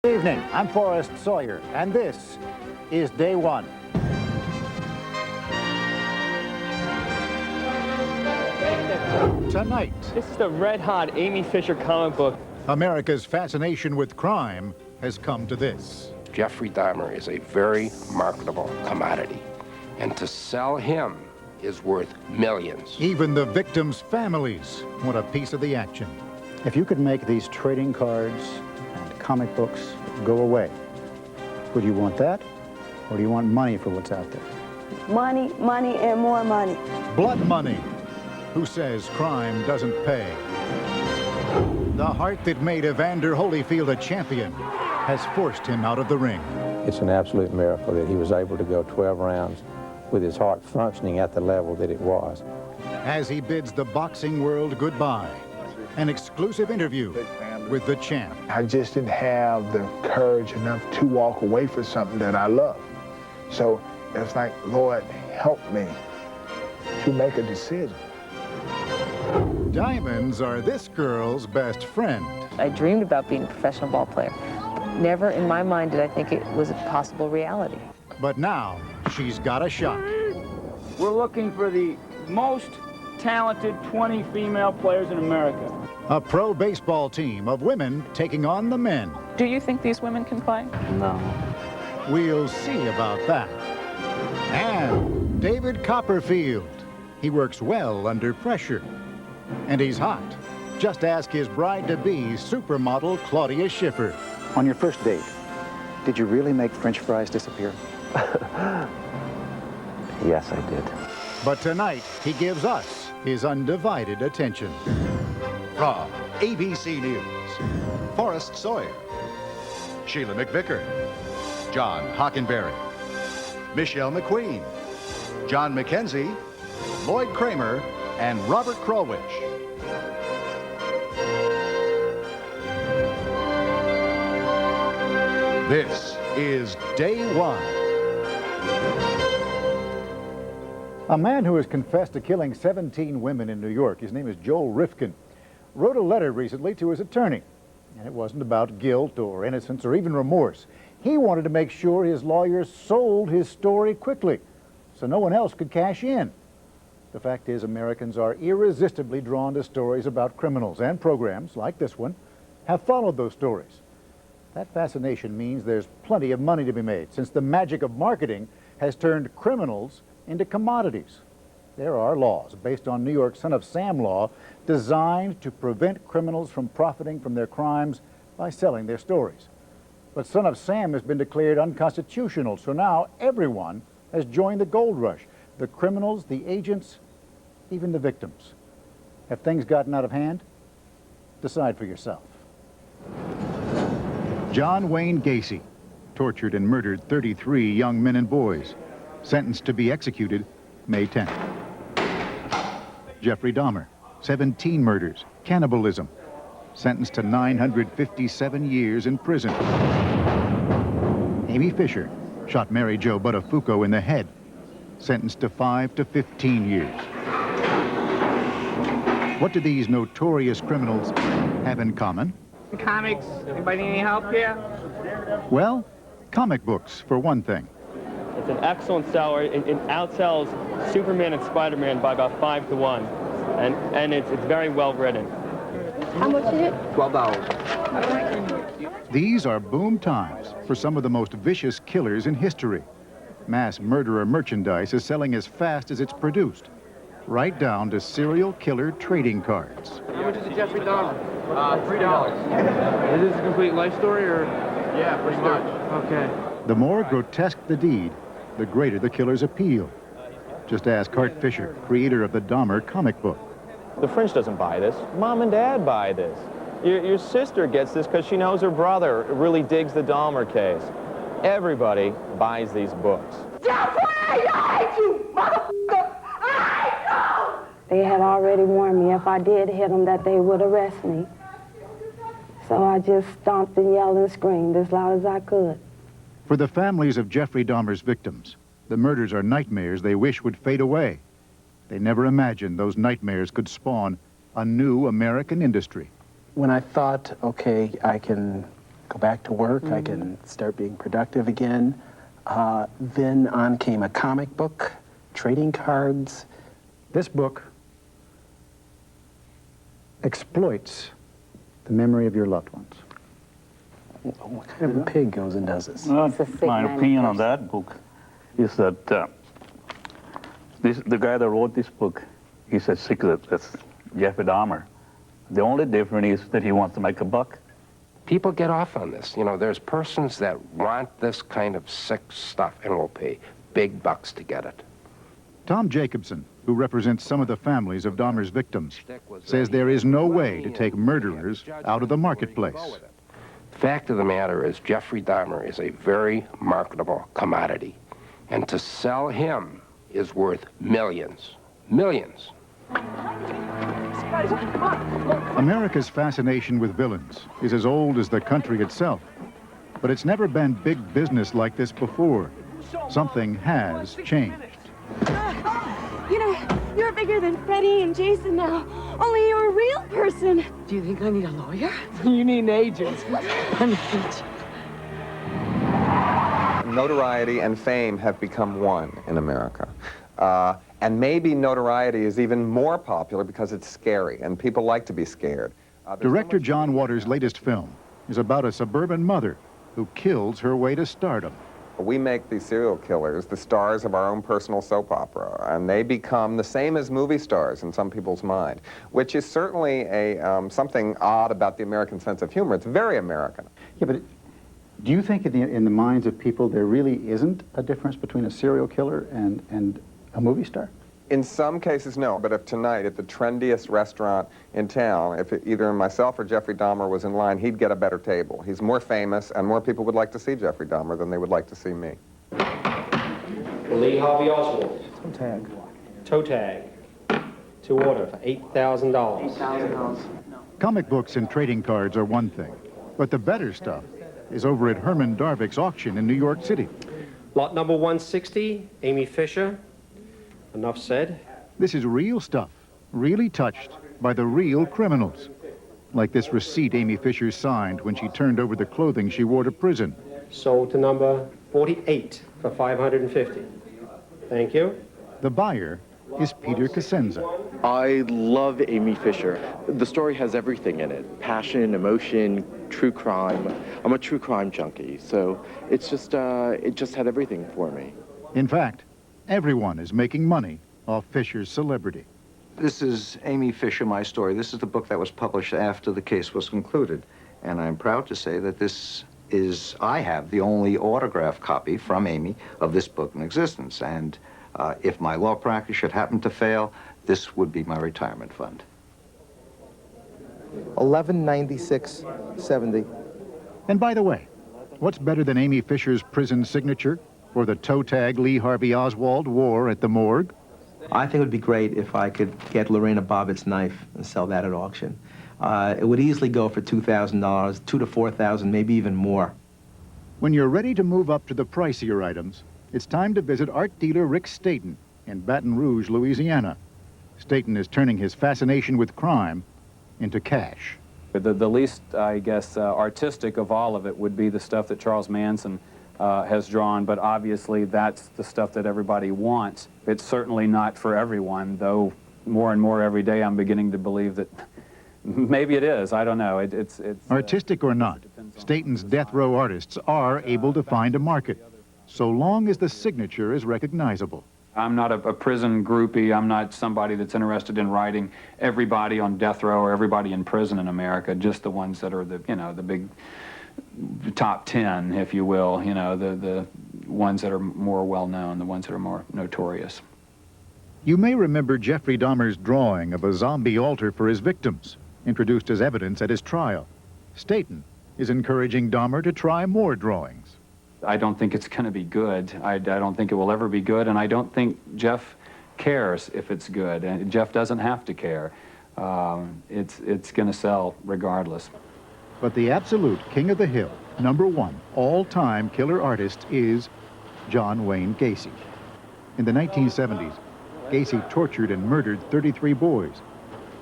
Good evening, I'm Forrest Sawyer, and this is Day One. Tonight, this is the red-hot Amy Fisher comic book. America's fascination with crime has come to this. Jeffrey Dahmer is a very marketable commodity, and to sell him is worth millions. Even the victims' families want a piece of the action. If you could make these trading cards and comic books go away, would you want that, or do you want money for what's out there? Money, money, and more money. Blood money. Who says crime doesn't pay? The heart that made Evander Holyfield a champion has forced him out of the ring. It's an absolute miracle that he was able to go 12 rounds with his heart functioning at the level that it was. As he bids the boxing world goodbye, an exclusive interview with the champ. I just didn't have the courage enough to walk away from something that I love. So it's like, Lord, help me to make a decision. Diamonds are this girl's best friend. I dreamed about being a professional ball player. Never in my mind did I think it was a possible reality. But now she's got a shot. We're looking for the most talented 20 female players in America. A pro baseball team of women taking on the men. Do you think these women can play? No. We'll see about that. And David Copperfield. He works well under pressure. And he's hot. Just ask his bride-to-be, supermodel Claudia Schiffer. On your first date, did you really make French fries disappear? Yes, I did. But tonight, he gives us his undivided attention. From ABC News, Forrest Sawyer, Sheila McVicker, John Hockenberry, Michelle McQueen, John McKenzie, Lloyd Kramer, and Robert Krulwich. This is Day One. A man who has confessed to killing 17 women in New York, his name is Joel Rifkin, wrote a letter recently to his attorney. And it wasn't about guilt or innocence or even remorse. He wanted to make sure his lawyers sold his story quickly so no one else could cash in. The fact is, Americans are irresistibly drawn to stories about criminals, and programs like this one have followed those stories. That fascination means there's plenty of money to be made, since the magic of marketing has turned criminals into commodities. There are laws based on New York's Son of Sam law designed to prevent criminals from profiting from their crimes by selling their stories. But Son of Sam has been declared unconstitutional, so now everyone has joined the gold rush. The criminals, the agents, even the victims. Have things gotten out of hand? Decide for yourself. John Wayne Gacy tortured and murdered 33 young men and boys, sentenced to be executed May 10th. Jeffrey Dahmer, 17 murders, cannibalism, sentenced to 957 years in prison. Amy Fisher shot Mary Jo Buttafuoco in the head, sentenced to 5 to 15 years. What do these notorious criminals have in common? Comics, anybody need any help here? Well, comic books, for one thing. It's an excellent seller. It outsells Superman and Spider-Man by about 5 to 1. And it's very well written. How much is it? $12. These are boom times for some of the most vicious killers in history. Mass murderer merchandise is selling as fast as it's produced, right down to serial killer trading cards. How much is it, Jeffrey Dahmer? $3. Is this a complete life story, or? Yeah, pretty much. Okay. The more grotesque the deed, the greater the killer's appeal. Just ask Hart Fisher, creator of the Dahmer comic book. The French doesn't buy this. Mom and Dad buy this. Your sister gets this because she knows her brother really digs the Dahmer case. Everybody buys these books. Jeffrey, I hate you, motherfucker! I know! They had already warned me if I did hit them that they would arrest me. So I just stomped and yelled and screamed as loud as I could. For the families of Jeffrey Dahmer's victims, the murders are nightmares they wish would fade away. They never imagined those nightmares could spawn a new American industry. When I thought, okay, I can go back to work. I can start being productive again. Then on came a comic book, trading cards. This book exploits the memory of your loved ones. What kind of a pig goes and does this? My opinion on that book is that the guy that wrote this book, he's a secret. That's Jeffrey Dahmer. The only difference is that he wants to make a buck. People get off on this. You know, there's persons that want this kind of sick stuff and will pay big bucks to get it. Tom Jacobson, who represents some of the families of Dahmer's victims, says there is no way to take murderers out of the marketplace. The fact of the matter is Jeffrey Dahmer is a very marketable commodity, and to sell him is worth millions. Millions. America's fascination with villains is as old as the country itself, but it's never been big business like this before. Something has changed. You know, you're bigger than Freddie and Jason now, only you're a real person. Do you think I need a lawyer? You need an agent. I'm a agent. Notoriety and fame have become one in America. And maybe notoriety is even more popular because it's scary, and people like to be scared. Director John Waters' latest film is about a suburban mother who kills her way to stardom. We make these serial killers the stars of our own personal soap opera, and they become the same as movie stars in some people's mind, which is certainly something odd about the American sense of humor. It's very American. Yeah, but do you think in the minds of people there really isn't a difference between a serial killer and a movie star? In some cases, no. But if tonight, at the trendiest restaurant in town, if either myself or Jeffrey Dahmer was in line, he'd get a better table. He's more famous, and more people would like to see Jeffrey Dahmer than they would like to see me. Lee Harvey Oswald. Toe tag. Toe tag. To order for $8,000. $8,000. Comic books and trading cards are one thing, but the better stuff is over at Herman Darvick's auction in New York City. Lot number 160, Amy Fisher. Enough said. This is real stuff, really touched by the real criminals. Like this receipt Amy Fisher signed when she turned over the clothing she wore to prison. Sold to number 48 for $550. Thank you. The buyer is Peter Cosenza. I love Amy Fisher. The story has everything in it. Passion, emotion, true crime. I'm a true crime junkie, so it's just, it just had everything for me. In fact, everyone is making money off Fisher's celebrity. This is Amy Fisher, My Story. This is the book that was published after the case was concluded. And I'm proud to say that I have the only autographed copy from Amy of this book in existence. And if my law practice should happen to fail, this would be my retirement fund. 1196.70. And by the way, what's better than Amy Fisher's prison signature or the toe tag Lee Harvey Oswald wore at the morgue? I think it would be great if I could get Lorena Bobbitt's knife and sell that at auction. It would easily go for $2,000, $2,000 to $4,000, maybe even more. When you're ready to move up to the pricier items, it's time to visit art dealer Rick Staton in Baton Rouge, Louisiana. Staton is turning his fascination with crime into cash. The least, I guess, artistic of all of it would be the stuff that Charles Manson has drawn, but obviously that's the stuff that everybody wants. It's certainly not for everyone, though more and more every day I'm beginning to believe that maybe it is. I don't know. It's artistic or not, Staton's death row artists are able to find a market, so long as the signature is recognizable. I'm not a prison groupie. I'm not somebody that's interested in writing everybody on death row or everybody in prison in America, just the ones that are the big top 10, if you will, the ones that are more well-known, the ones that are more notorious. You may remember Jeffrey Dahmer's drawing of a zombie altar for his victims, introduced as evidence at his trial. Staton is encouraging Dahmer to try more drawings. I don't think it's going to be good. I don't think it will ever be good, and I don't think Jeff cares if it's good. And Jeff doesn't have to care. It's going to sell regardless. But the absolute king of the hill, #1 all-time killer artist is John Wayne Gacy. In the 1970s, Gacy tortured and murdered 33 boys,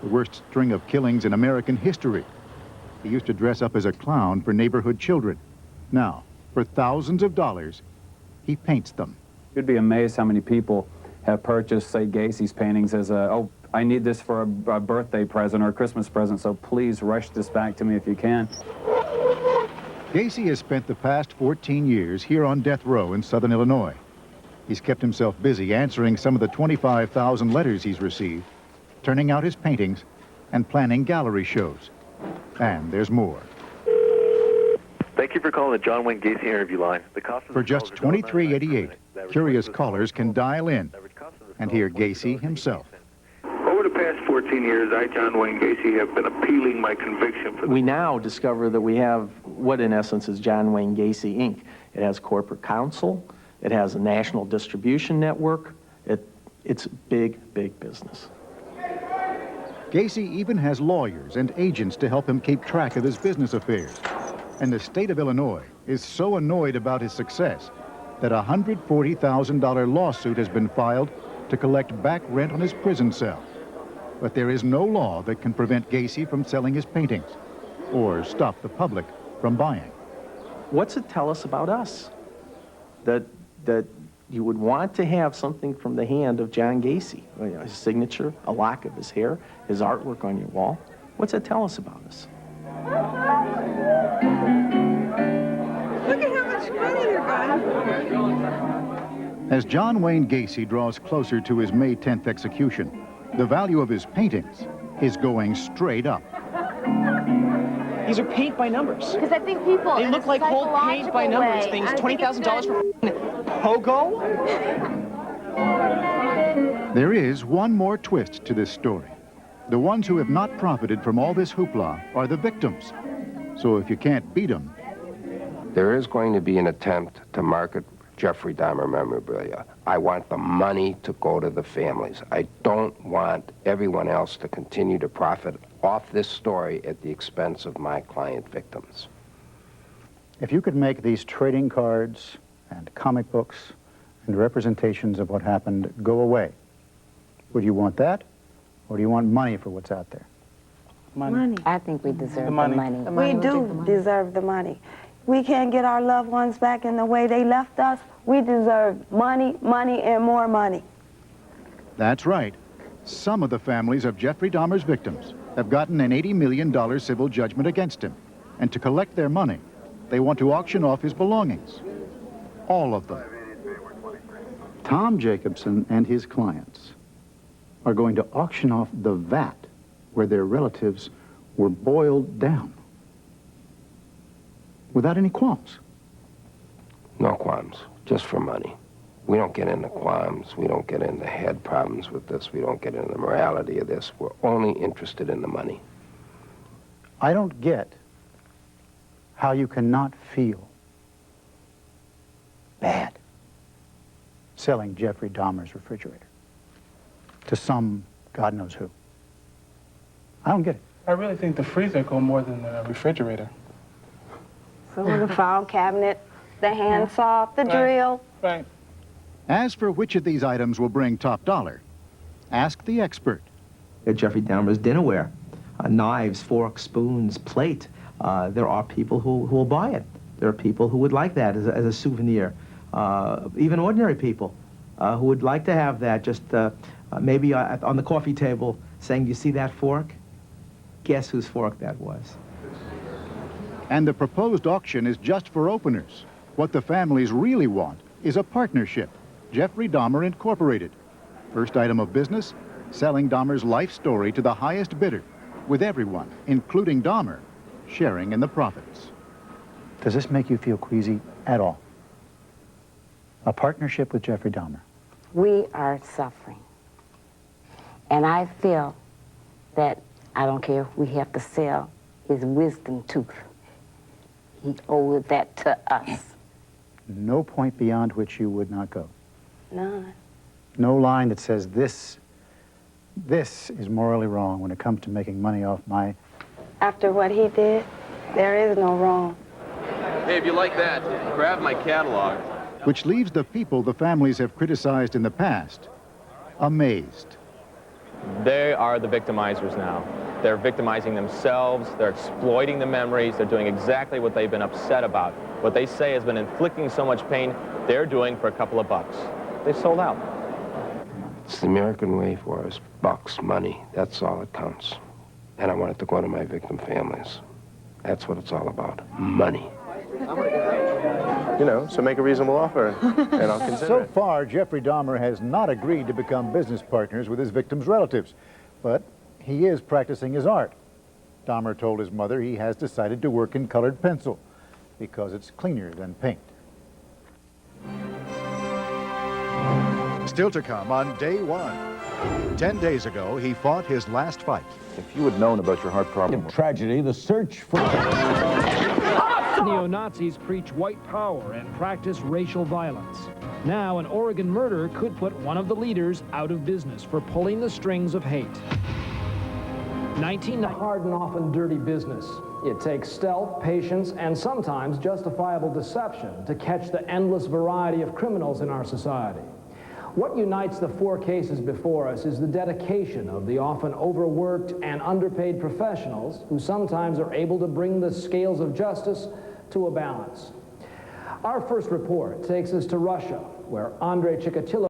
the worst string of killings in American history. He used to dress up as a clown for neighborhood children. Now, for thousands of dollars, he paints them. You'd be amazed how many people have purchased, say, Gacy's paintings as a, oh, I need this for a birthday present or a Christmas present, so please rush this back to me if you can. Gacy has spent the past 14 years here on death row in southern Illinois. He's kept himself busy answering some of the 25,000 letters he's received, turning out his paintings, and planning gallery shows. And there's more. Thank you for calling the John Wayne Gacy interview line. The cost of For just $23.88, curious callers can dial in and hear Gacy himself. Over the past 14 years, I, John Wayne Gacy, have been appealing my conviction for We now discover that we have what in essence is John Wayne Gacy, Inc. It has corporate counsel. It has a national distribution network. It's big, big business. Gacy even has lawyers and agents to help him keep track of his business affairs. And the state of Illinois is so annoyed about his success that a $140,000 lawsuit has been filed to collect back rent on his prison cell. But there is no law that can prevent Gacy from selling his paintings or stop the public from buying. What's it tell us about us? That you would want to have something from the hand of John Gacy, you know, his signature, a lock of his hair, his artwork on your wall. What's it tell us about us? Look at how much money you're got. As John Wayne Gacy draws closer to his May 10th execution, the value of his paintings is going straight up. These are paint by numbers. Because I think people, they look like whole paint by numbers things. $20,000 for pogo? There is one more twist to this story. The ones who have not profited from all this hoopla are the victims. So if you can't beat them... There is going to be an attempt to market Jeffrey Dahmer memorabilia. I want the money to go to the families. I don't want everyone else to continue to profit off this story at the expense of my client victims. If you could make these trading cards and comic books and representations of what happened go away, would you want that, or do you want money for what's out there? Money. I think we deserve the money. money. We do deserve the money. We can't get our loved ones back in the way they left us. We deserve money, money, and more money. That's right. Some of the families of Jeffrey Dahmer's victims have gotten an $80 million civil judgment against him. And to collect their money, they want to auction off his belongings. All of them. Tom Jacobson and his clients are going to auction off the vat where their relatives were boiled down. Without any qualms. No qualms, just for money. We don't get into qualms. We don't get into head problems with this. We don't get into the morality of this. We're only interested in the money. I don't get how you cannot feel bad selling Jeffrey Dahmer's refrigerator to some God knows who. I don't get it. I really think the freezer go more than the refrigerator. So the file cabinet, the handsaw, the drill. Right. As for which of these items will bring top dollar, ask the expert. Jeffrey Dahmer's dinnerware, knives, forks, spoons, plate. There are people who will buy it. There are people who would like that as a souvenir. Even ordinary people who would like to have that just maybe on the coffee table saying, "You see that fork? Guess whose fork that was?" And the proposed auction is just for openers. What the families really want is a partnership, Jeffrey Dahmer Incorporated. First item of business, selling Dahmer's life story to the highest bidder, with everyone, including Dahmer, sharing in the profits. Does this make you feel queasy at all? A partnership with Jeffrey Dahmer? We are suffering. And I feel that I don't care if we have to sell his wisdom tooth. He owed that to us. No point beyond which you would not go. None. No line that says this is morally wrong when it comes to making money off my... After what he did, there is no wrong. Hey, if you like that, grab my catalog. Which leaves the people the families have criticized in the past amazed. They are the victimizers now. They're victimizing themselves, they're exploiting the memories, they're doing exactly what they've been upset about. What they say has been inflicting so much pain, they're doing for a couple of bucks. They've sold out. It's the American way for us. Bucks, money, that's all that counts. And I want it to go to my victim families. That's what it's all about, money. You know, so make a reasonable offer, and I'll consider So it. far, Jeffrey Dahmer has not agreed to become business partners with his victims' relatives, but he is practicing his art. Dahmer told his mother he has decided to work in colored pencil because it's cleaner than paint. Still to come on day one. 10 days ago, he fought his last fight. If you had known about your heart problem... Tragedy, the search for... Neo-Nazis preach white power and practice racial violence. Now, an Oregon murder could put one of the leaders out of business for pulling the strings of hate. 19 hard and often dirty business. It takes stealth, patience, and sometimes justifiable deception to catch the endless variety of criminals in our society. What unites the four cases before us is the dedication of the often overworked and underpaid professionals who sometimes are able to bring the scales of justice to a balance. Our first report takes us to Russia, where Andrei Chikatilo